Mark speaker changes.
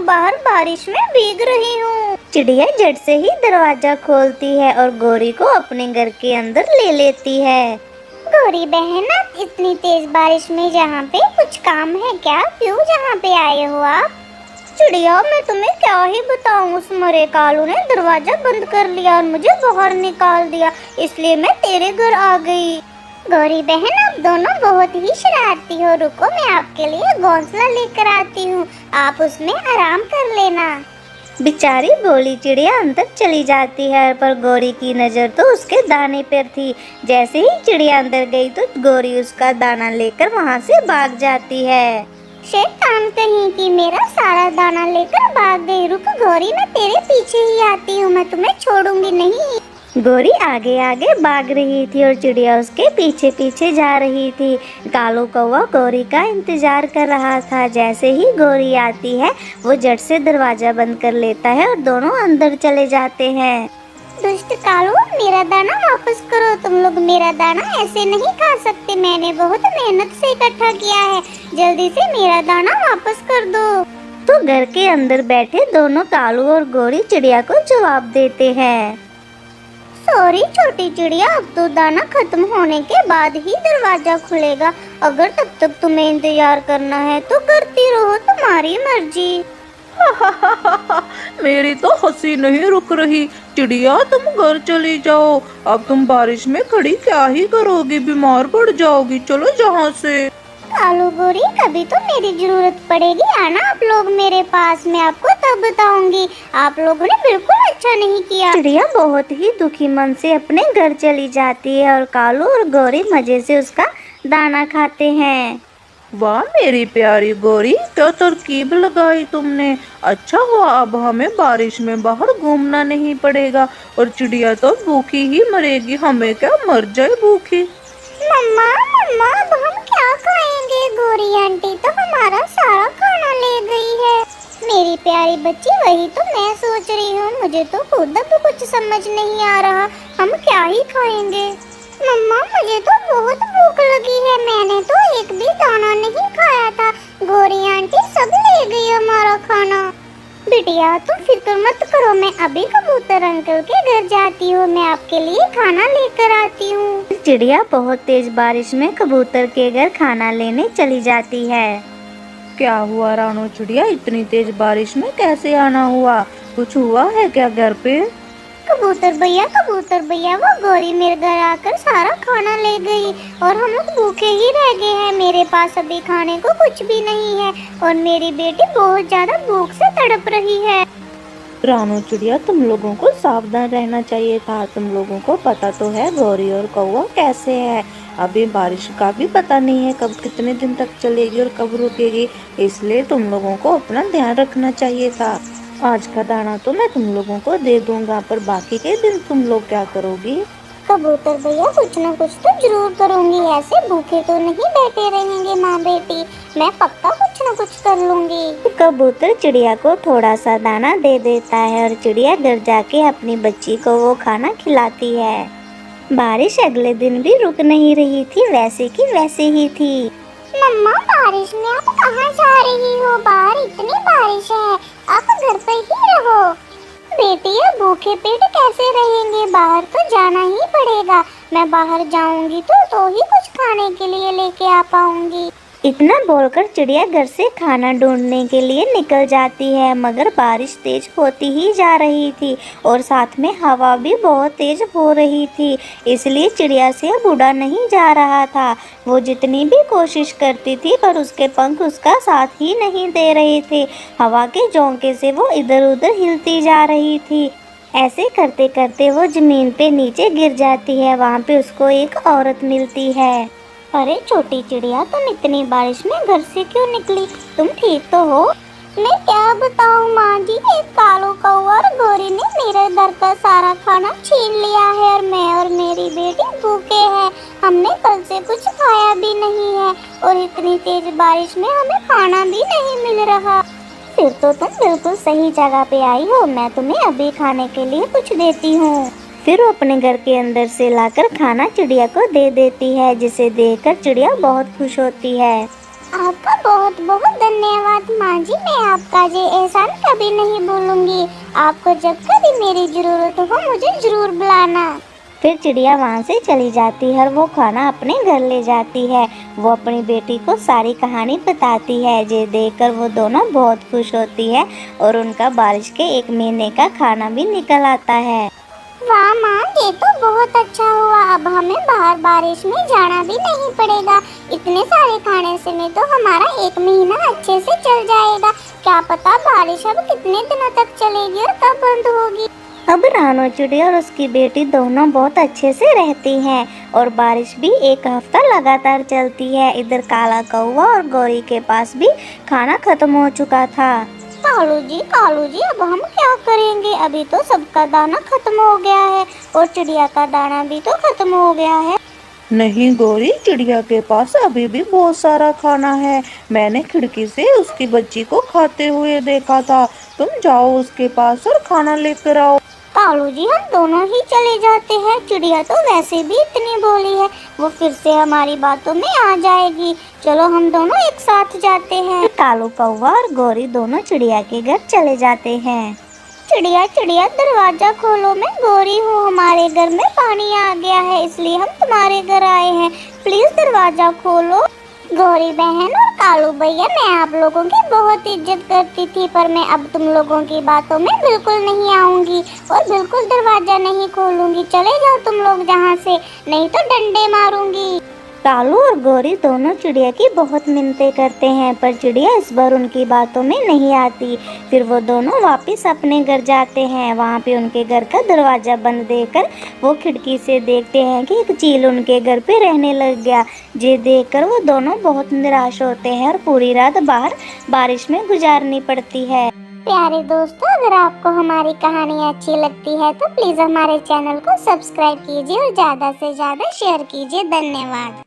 Speaker 1: बाहर बारिश में भीग रही हूँ। चिड़िया झट से ही दरवाजा खोलती है और गौरी को अपने घर के अंदर ले लेती है। गौरी बहन, आप इतनी तेज बारिश में यहाँ पे कुछ काम है क्या? क्यों यहाँ पे आए हो आप? चिड़िया, मैं तुम्हें क्या ही बताऊँ, उस मरे कालू ने दरवाजा बंद कर लिया और मुझे बाहर निकाल दिया, इसलिए मैं तेरे घर आ गई। गौरी बहन, आप दोनों बहुत ही शरारती हो। रुको, मैं आपके लिए घोंसला लेकर आती हूँ, आप उसमें आराम कर लेना। बेचारी भोली चिड़िया अंदर चली जाती है, पर गौरी की नजर तो उसके दाने पर थी। जैसे ही चिड़िया अंदर गई तो गौरी उसका दाना लेकर वहाँ से भाग जाती है। शैतान कहीं की, मेरा सारा दाना लेकर भाग गई। रुक गौरी, मैं तेरे पीछे ही आती हूँ, मैं तुम्हें छोड़ूंगी नहीं। गौरी आगे आगे भाग रही थी और चिड़िया उसके पीछे पीछे जा रही थी। कालू कौवा गौरी का इंतजार कर रहा था। जैसे ही गौरी आती है वो झट से दरवाजा बंद कर लेता है और दोनों अंदर चले जाते हैं। दुष्ट कालू, मेरा दाना वापस करो। तुम लोग मेरा दाना ऐसे नहीं खा सकते, मैंने बहुत मेहनत से इकट्ठा किया है, जल्दी से मेरा दाना वापस कर दो। तो घर के अंदर बैठे दोनों कालू और गौरी चिड़िया को जवाब देते हैं। सॉरी छोटी चिड़िया, अब तो दाना खत्म होने के बाद ही दरवाजा खुलेगा। अगर तब तक तुम्हें इंतजार करना है तो करती रहो, तुम्हारी मर्जी।
Speaker 2: मेरी तो हंसी नहीं रुक रही। चिड़िया, तुम घर चली जाओ, अब तुम बारिश में खड़ी क्या ही करोगी, बीमार पड़ जाओगी, चलो यहाँ से।
Speaker 1: कालू गौरी, कभी तो मेरी जरूरत पड़ेगी, आना आप लोग मेरे पास, मैं आपको तब बताऊंगी। आप लोगों ने बिल्कुल अच्छा नहीं किया। चिड़िया बहुत ही दुखी मन से अपने घर चली जाती है और कालू और गौरी मजे से उसका दाना खाते हैं।
Speaker 2: वाह मेरी प्यारी गौरी, क्या तरकीब लगाई तुमने। अच्छा हुआ अब हमें बारिश में बाहर घूमना नहीं पड़ेगा, और चिड़िया तो भूखी ही मरेगी, हमें क्या मर जाए भूखी।
Speaker 1: मम्मा मम्मा, अब हम क्या खाएंगे? गौरी आंटी तो हमारा सारा खाना ले गई है। मेरी प्यारी बच्ची, वही तो मैं सोच रही हूँ, मुझे तो खुद अब कुछ समझ नहीं आ रहा, हम क्या ही खाएंगे। मम्मा, मुझे तो बहुत भूख लगी है, मैंने तो एक भी दाना नहीं खाया था, गौरी आंटी सब ले गई हमारा खाना। बिटिया, तुम फिक्र मत करो, मैं अभी कबूतर अंकल के घर जाती हूँ, मैं आपके लिए खाना लेकर आती हूँ। चिड़िया बहुत तेज बारिश में कबूतर के घर खाना लेने चली जाती है।
Speaker 2: क्या हुआ रानो चिड़िया, इतनी तेज बारिश में कैसे आना हुआ? कुछ हुआ है क्या घर पे?
Speaker 1: कबूतर भैया, वो गौरी मेरे घर आकर सारा खाना ले गई और हम लोग भूखे ही रह गए हैं। मेरे पास अभी खाने को कुछ भी नहीं है और मेरी बेटी बहुत ज्यादा भूख से तड़प रही है।
Speaker 2: रानो चिड़िया, तुम लोगों को सावधान रहना चाहिए था। तुम लोगों को पता तो है गौरी और कौवा कैसे है। अभी बारिश का भी पता नहीं है कब कितने दिन तक चलेगी और कब रुकेगी, इसलिए तुम लोगों को अपना ध्यान रखना चाहिए था। आज का दाना तो मैं तुम लोगों को दे दूंगा, पर बाकी के दिन तुम लोग क्या करोगी?
Speaker 1: कबूतर भैया, कुछ न कुछ तो जरूर करूंगी, ऐसे भूखे तो नहीं बैठे रहेंगे माँ बेटी, मैं पक्का कुछ न कुछ कर लूंगी।
Speaker 3: कबूतर चिड़िया को थोड़ा सा दाना दे देता है और चिड़िया घर जाके अपनी बच्ची को वो खाना खिलाती है। बारिश अगले दिन भी रुक नहीं रही थी, वैसे की वैसे ही थी।
Speaker 1: मम्मा, बारिश में आप कहाँ जा रही हो? बाहर इतनी बारिश है, आप घर पर ही रहो। बेटी, अब भूखे पेट कैसे रहेंगे, बाहर तो जाना ही पड़ेगा। मैं बाहर जाऊंगी तो ही कुछ खाने के लिए लेके आ पाऊंगी।
Speaker 3: इतना बोलकर चिड़िया घर से खाना ढूंढने के लिए निकल जाती है, मगर बारिश तेज होती ही जा रही थी और साथ में हवा भी बहुत तेज हो रही थी, इसलिए चिड़िया से अब उड़ा नहीं जा रहा था। वो जितनी भी कोशिश करती थी पर उसके पंख उसका साथ ही नहीं दे रहे थे। हवा के झोंके से वो इधर उधर हिलती जा रही थी। ऐसे करते करते वो जमीन पे नीचे गिर जाती है। वहाँ पे उसको एक औरत मिलती है।
Speaker 1: अरे छोटी चिड़िया, तुम इतनी बारिश में घर से क्यों निकली? तुम ठीक तो हो? मैं क्या बताऊँ माँ जी, एक कालू कौवा और गौरी ने मेरे घर का सारा खाना छीन लिया है और मैं और मेरी बेटी भूखे हैं। हमने कल से कुछ खाया भी नहीं है और इतनी तेज बारिश में हमें खाना भी नहीं मिल रहा।
Speaker 3: फिर तो तुम बिल्कुल सही जगह पे आई हो, मैं तुम्हें अभी खाने के लिए कुछ देती हूँ। फिर वो अपने घर के अंदर से लाकर खाना चिड़िया को दे देती है, जिसे देखकर चिड़िया बहुत खुश होती है।
Speaker 1: आपका बहुत बहुत धन्यवाद माँ जी। मैं आपका ये एहसान कभी नहीं भूलूंगी। आपको जब कभी मेरी जरूरत हो मुझे जरूर बुलाना।
Speaker 3: फिर चिड़िया वहाँ से चली जाती है और वो खाना अपने घर ले जाती है। वो अपनी बेटी को सारी कहानी बताती है। ये देखकर वो दोनों बहुत खुश होती है और उनका बारिश के 1 महीने का खाना भी निकल आता है।
Speaker 1: वाह माँ, ये तो बहुत अच्छा हुआ। अब हमें बाहर बारिश में जाना भी नहीं पड़ेगा। इतने सारे खाने से में तो हमारा 1 महीना अच्छे से चल जाएगा। क्या पता बारिश अब कितने दिनों तक चलेगी और कब बंद होगी।
Speaker 3: अब रानो चिड़िया और उसकी बेटी दोनों बहुत अच्छे से रहती हैं और बारिश भी 1 हफ्ता लगातार चलती है। इधर काला कौवा और गौरी के पास भी खाना खत्म हो चुका था।
Speaker 1: कालू जी अब हम क्या करेंगे? अभी तो सबका दाना खत्म हो गया है और चिड़िया का दाना भी तो खत्म हो गया है।
Speaker 2: नहीं गौरी, चिड़िया के पास अभी भी बहुत सारा खाना है। मैंने खिड़की से उसकी बच्ची को खाते हुए देखा था। तुम जाओ उसके पास और खाना लेकर आओ।
Speaker 1: कालू जी हम दोनों ही चले जाते हैं। चिड़िया तो वैसे भी इतनी भोली है, वो फिर से हमारी बातों में आ जाएगी। चलो हम दोनों एक साथ जाते हैं।
Speaker 3: कालू कौवा और गौरी दोनों चिड़िया के घर चले जाते हैं।
Speaker 1: चिड़िया चिड़िया दरवाजा खोलो, मैं गौरी हूँ। हमारे घर में पानी आ गया है इसलिए हम तुम्हारे घर आए हैं। प्लीज दरवाजा खोलो। गौरी बहन और कालू भैया, मैं आप लोगों की बहुत इज्जत करती थी, पर मैं अब तुम लोगों की बातों में बिल्कुल नहीं आऊंगी और बिल्कुल दरवाजा नहीं खोलूंगी। चले जाओ तुम लोग यहाँ से, नहीं तो डंडे मारूंगी।
Speaker 3: कालू और गौरी दोनों चिड़िया की बहुत मिन्नतें करते हैं, पर चिड़िया इस बार उनकी बातों में नहीं आती। फिर वो दोनों वापस अपने घर जाते हैं। वहाँ पे उनके घर का दरवाज़ा बंद देखकर वो खिड़की से देखते हैं कि एक चील उनके घर पे रहने लग गया। ये देखकर वो दोनों बहुत निराश होते हैं और पूरी रात बाहर बारिश में गुजारनी पड़ती है।
Speaker 1: प्यारे दोस्तों, अगर आपको हमारी कहानी अच्छी लगती है तो प्लीज हमारे चैनल को सब्सक्राइब कीजिए और ज्यादा से ज्यादा शेयर कीजिए। धन्यवाद।